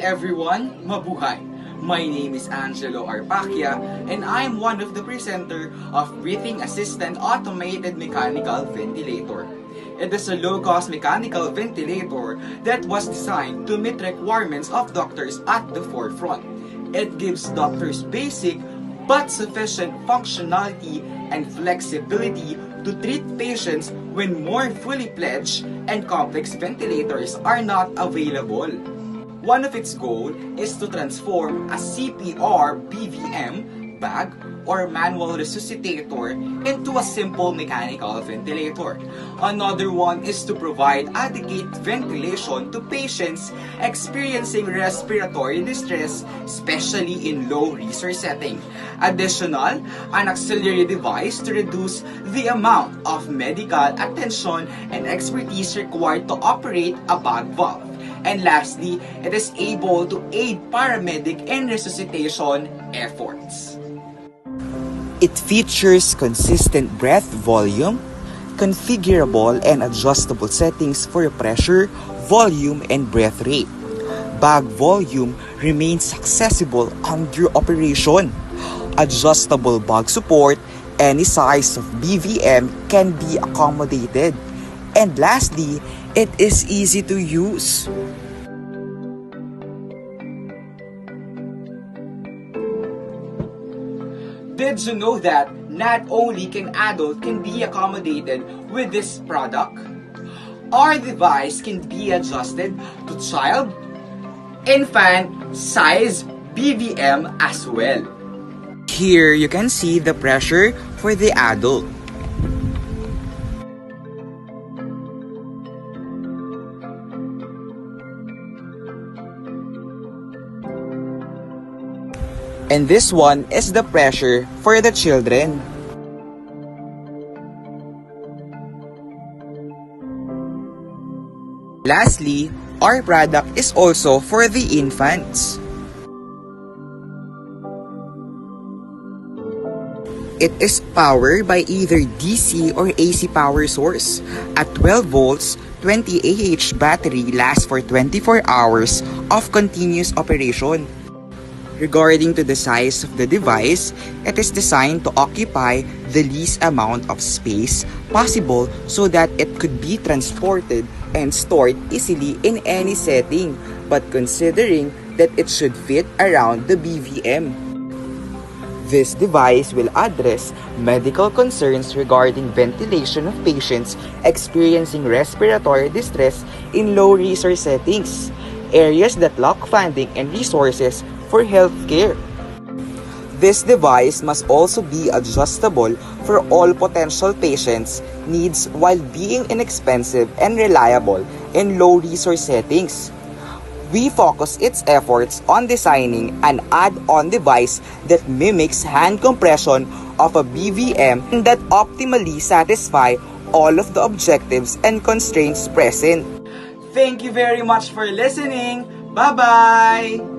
everyone, mabuhay! My name is Angelo Arpakia and I'm one of the presenter of Breathing Assistant Automated Mechanical Ventilator. It is a low-cost mechanical ventilator that was designed to meet requirements of doctors at the forefront. It gives doctors basic but sufficient functionality and flexibility to treat patients when more fully fledged and complex ventilators are not available. One of its goals is to transform a CPR BVM bag or manual resuscitator into a simple mechanical ventilator. Another one is to provide adequate ventilation to patients experiencing respiratory distress, especially in low-resource setting. Additional, an auxiliary device to reduce the amount of medical attention and expertise required to operate a bag valve. And lastly, it is able to aid paramedic in resuscitation efforts. It features consistent breath volume, configurable and adjustable settings for pressure, volume, and breath rate. Bag volume remains accessible under operation. Adjustable bag support, any size of BVM can be accommodated. And lastly, it is easy to use. Did you know that not only can adult can be accommodated with this product? Our device can be adjusted to child, infant size BVM as well. Here you can see the pressure for the adult. And this one is the pressure for the children. Lastly, our product is also for the infants. It is powered by either DC or AC power source. At 12 volts, 20 Ah battery lasts for 24 hours of continuous operation. Regarding to the size of the device, it is designed to occupy the least amount of space possible so that it could be transported and stored easily in any setting, but considering that it should fit around the BVM. This device will address medical concerns regarding ventilation of patients experiencing respiratory distress in low-resource settings, areas that lack funding and resources for healthcare. This device must also be adjustable for all potential patients' needs while being inexpensive and reliable in low-resource settings. We focus its efforts on designing an add-on device that mimics hand compression of a BVM and that optimally satisfy all of the objectives and constraints present. Thank you very much for listening. Bye-bye!